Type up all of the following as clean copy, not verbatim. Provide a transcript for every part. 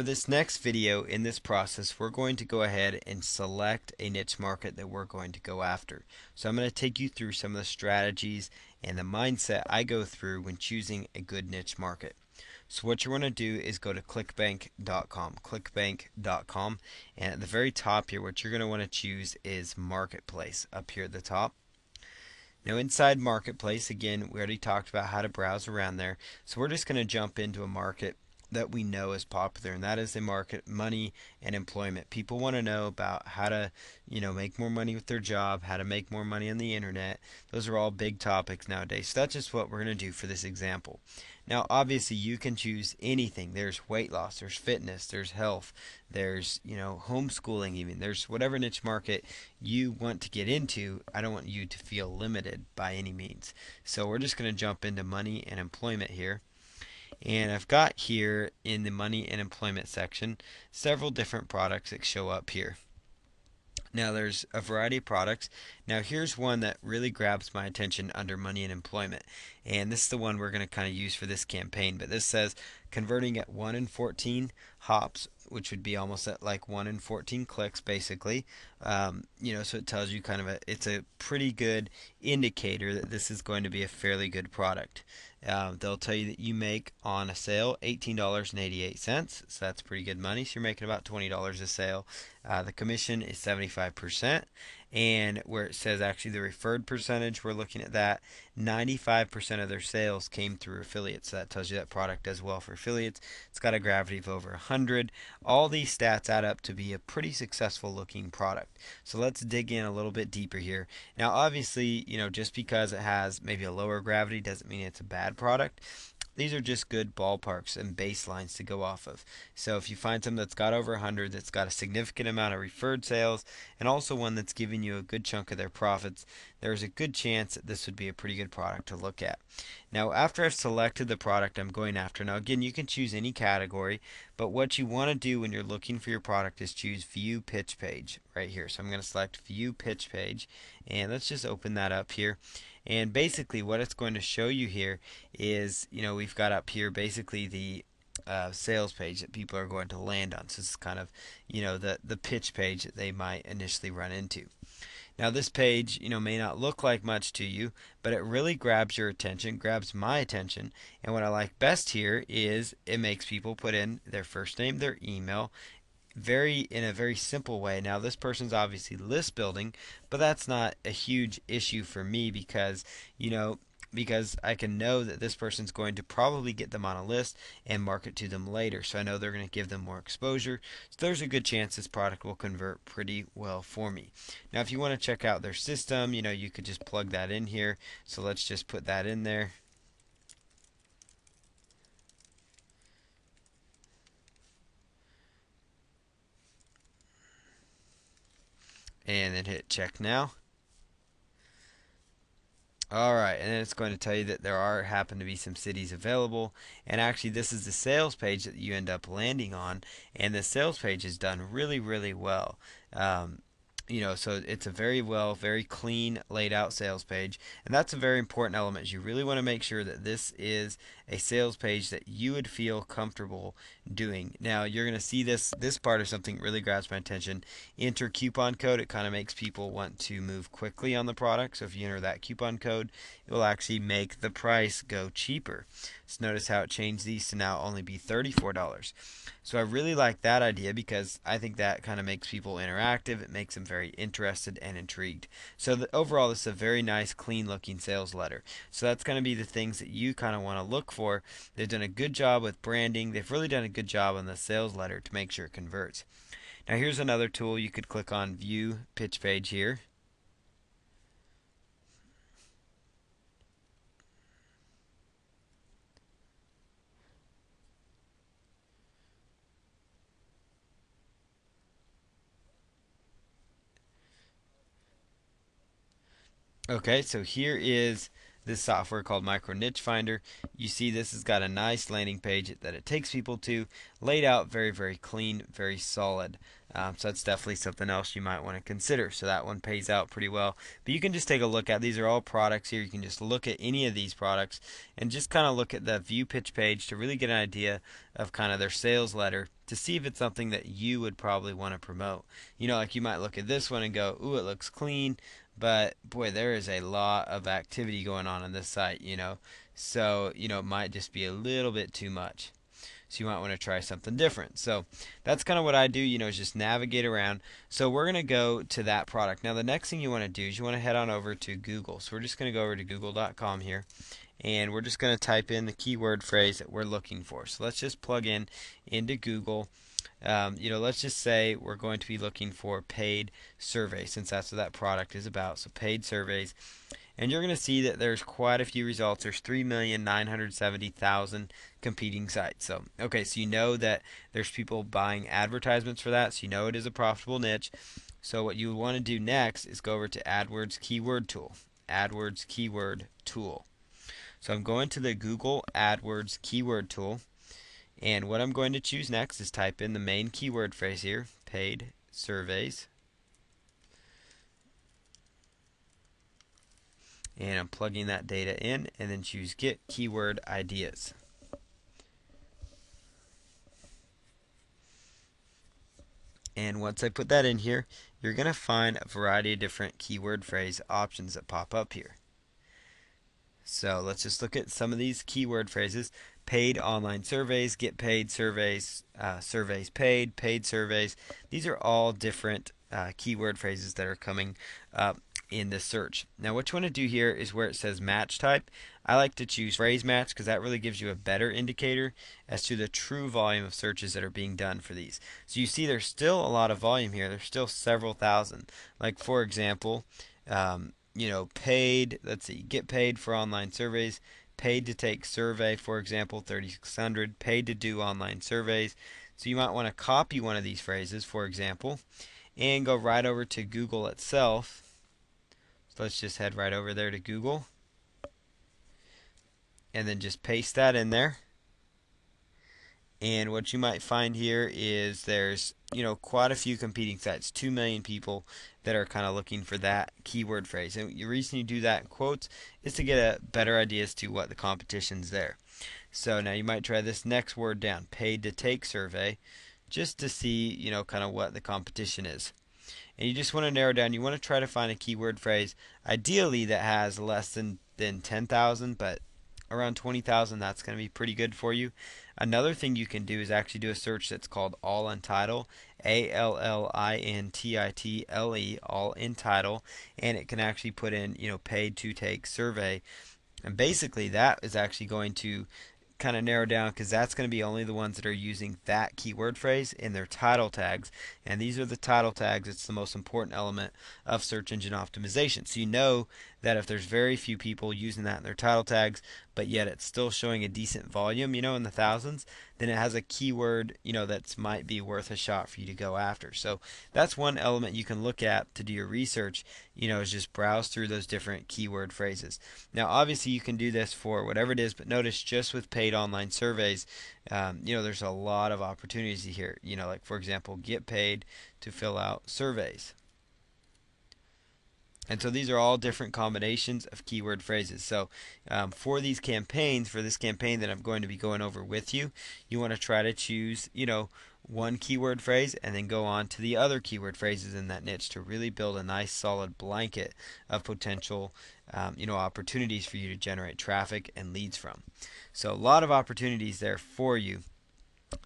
For this next video in this process, we're going to go ahead and select a niche market that we're going to go after. So I'm going to take you through some of the strategies and the mindset I go through when choosing a good niche market. So what you want to do is go to clickbank.com, and at the very top here, what you're going to want to choose is Marketplace up here at the top. Now inside Marketplace, again, we already talked about how to browse around there. So we're just going to jump into a market that we know is popular, and that is the market money and employment. People want to know about how to, make more money with their job, how to make more money on the internet. Those are all big topics nowadays. So that's just what we're going to do for this example. Now, obviously, you can choose anything. There's weight loss, there's fitness, there's health, there's, homeschooling even. There's whatever niche market you want to get into. I don't want you to feel limited by any means. So we're just going to jump into money and employment here. And I've got here in the money and employment section several different products that show up here. Now there's a variety of products. Now here's one that really grabs my attention under money and employment. And this is the one we're going to kind of use for this campaign. But this says converting at 1 in 14 hops, which would be almost at like 1 in 14 clicks basically. So it tells you kind of it's a pretty good indicator that this is going to be a fairly good product. They'll tell you that you make on a sale $18.88, so that's pretty good money. So you're making about $20 a sale. The commission is 75%, and where it says actually the referred percentage, we're looking at that. 95% of their sales came through affiliates, so that tells you that product does well for affiliates. It's got a gravity of over 100. All these stats add up to be a pretty successful looking product. So let's dig in a little bit deeper here. Now obviously, just because it has maybe a lower gravity doesn't mean it's a bad product. These are just good ballparks and baselines to go off of. So if you find something that's got over 100, that's got a significant amount of referred sales, and also one that's giving you a good chunk of their profits, there's a good chance that this would be a pretty good product to look at. Now after I've selected the product I'm going after, now again you can choose any category, but what you want to do when you're looking for your product is choose View Pitch Page right here. So I'm going to select View Pitch Page, and let's just open that up here. And basically what it's going to show you here is, we've got up here basically the sales page that people are going to land on. So this is kind of, the pitch page that they might initially run into. Now this page, may not look like much to you, but it really grabs your attention, grabs my attention. And what I like best here is it makes people put in their first name, their email, in a very simple way. Now this person's obviously list building, but that's not a huge issue for me because because I can know that this person's going to probably get them on a list and market to them later. So I know they're going to give them more exposure. So there's a good chance this product will convert pretty well for me. Now if you want to check out their system, you could just plug that in here. So let's just put that in there. And then hit check now. Alright, and then it's going to tell you that there happen to be some cities available, and actually this is the sales page that you end up landing on, and the sales page is done really well. So it's a very clean laid out sales page, and that's a very important element. You really want to make sure that this is a sales page that you would feel comfortable doing. Now you're going to see this part of something really grabs my attention. Enter coupon code. It kind of makes people want to move quickly on the product. So if you enter that coupon code, it will actually make the price go cheaper. So notice how it changed these to now only be $34. So I really like that idea because I think that kind of makes people interactive. It makes them very interested and intrigued. So overall, this is a very nice, clean looking sales letter. So that's going to be the things that you kind of want to look for. They've done a good job with branding. They've really done a good job on the sales letter to make sure it converts. Now here's another tool. You could click on View Pitch Page here. Okay, so here is this software called Micro Niche Finder. You see this has got a nice landing page that it takes people to, laid out very, very clean, very solid. So that's definitely something else you might want to consider. So that one pays out pretty well. But you can just take a look at these are all products here. You can just look at any of these products and just kind of look at the view pitch page to really get an idea of kind of their sales letter to see if it's something that you would probably want to promote. You know, like you might look at this one and go, ooh, it looks clean, but boy, there is a lot of activity going on this site, you know. So, you know, it might just be a little bit too much. So you might want to try something different. So that's kind of what I do, you know, is just navigate around. So we're going to go to that product. Now the next thing you want to do is you want to head on over to Google. So we're just going to go over to google.com here, and we're just going to type in the keyword phrase that we're looking for. So let's just plug in into Google. You know, let's just say we're going to be looking for paid surveys, since that's what that product is about. So paid surveys. And you're going to see that there's quite a few results. There's 3,970,000 competing sites. So, okay, so you know that there's people buying advertisements for that. So you know it is a profitable niche. So what you want to do next is go over to AdWords Keyword Tool. AdWords Keyword Tool. So I'm going to the Google AdWords Keyword Tool. And what I'm going to choose next is type in the main keyword phrase here, paid surveys. And I'm plugging that data in, and then choose Get Keyword Ideas. And once I put that in here, you're going to find a variety of different keyword phrase options that pop up here. So let's just look at some of these keyword phrases. Paid online surveys, get paid surveys, surveys paid, paid surveys. These are all different keyword phrases that are coming up in the search. Now what you want to do here is where it says match type, I like to choose phrase match because that really gives you a better indicator as to the true volume of searches that are being done for these. So you see there's still a lot of volume here. There's still several thousand. Like for example, you know, paid, let's see, get paid for online surveys, paid to take survey, for example, 3,600, paid to do online surveys. So you might want to copy one of these phrases, for example, and go right over to Google itself. So let's just head right over there to Google and then just paste that in there. And what you might find here is there's, you know, quite a few competing sites, 2 million people that are kind of looking for that keyword phrase. And the reason you do that in quotes is to get a better idea as to what the competition's there. So now you might try this next word down, paid to take survey, just to see, you know, kind of what the competition is. And you just want to narrow down. You want to try to find a keyword phrase, ideally that has less than 10,000, but around 20,000, that's going to be pretty good for you. Another thing you can do is actually do a search that's called all in title, ALLINTITLE, all in title, and it can actually put in, you know, paid to take survey. And basically that is actually going to kind of narrow down because that's going to be only the ones that are using that keyword phrase in their title tags, and these are the title tags. It's the most important element of search engine optimization. So you know that if there's very few people using that in their title tags, but yet it's still showing a decent volume, you know, in the thousands, then it has a keyword, you know, that might be worth a shot for you to go after. So that's one element you can look at to do your research, you know, is just browse through those different keyword phrases. Now obviously you can do this for whatever it is, but notice just with paid online surveys, you know, there's a lot of opportunities here. You know, like for example, get paid to fill out surveys. And so these are all different combinations of keyword phrases. So for these campaigns, for this campaign that I'm going to be going over with you, you want to try to choose, you know, one keyword phrase and then go on to the other keyword phrases in that niche to really build a nice solid blanket of potential you know, opportunities for you to generate traffic and leads from. So a lot of opportunities there for you.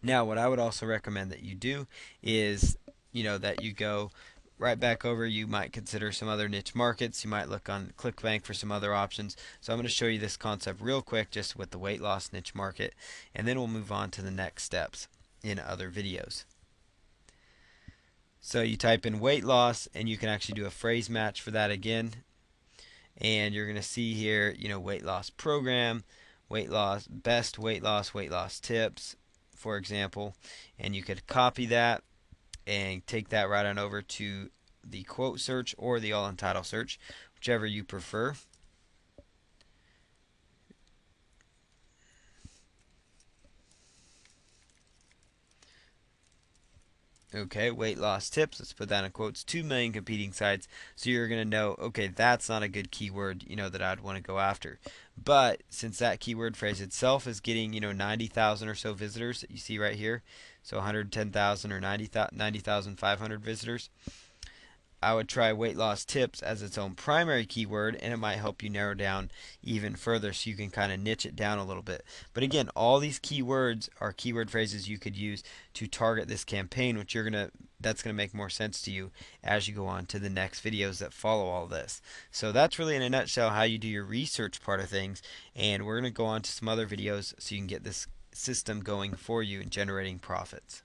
Now what I would also recommend that you do is, you know, that you go right back over. You might consider some other niche markets. You might look on ClickBank for some other options. So I'm going to show you this concept real quick just with the weight loss niche market, and then we'll move on to the next steps in other videos. So you type in weight loss and you can actually do a phrase match for that again, and you're going to see here, you know, weight loss program, weight loss, best weight loss tips, for example, and you could copy that and take that right on over to the quote search or the all in title search, whichever you prefer. Okay, weight loss tips. Let's put that in quotes. 2 million competing sites. So you're going to know, okay, that's not a good keyword, that I'd want to go after. But since that keyword phrase itself is getting, 90,000 or so visitors that you see right here, so 110,000 or 90,500 visitors, I would try weight loss tips as its own primary keyword, and it might help you narrow down even further so you can kind of niche it down a little bit. But again, all these keywords are keyword phrases you could use to target this campaign, which that's going to make more sense to you as you go on to the next videos that follow all this. So that's really in a nutshell how you do your research part of things, and we're going to go on to some other videos so you can get this system going for you and generating profits.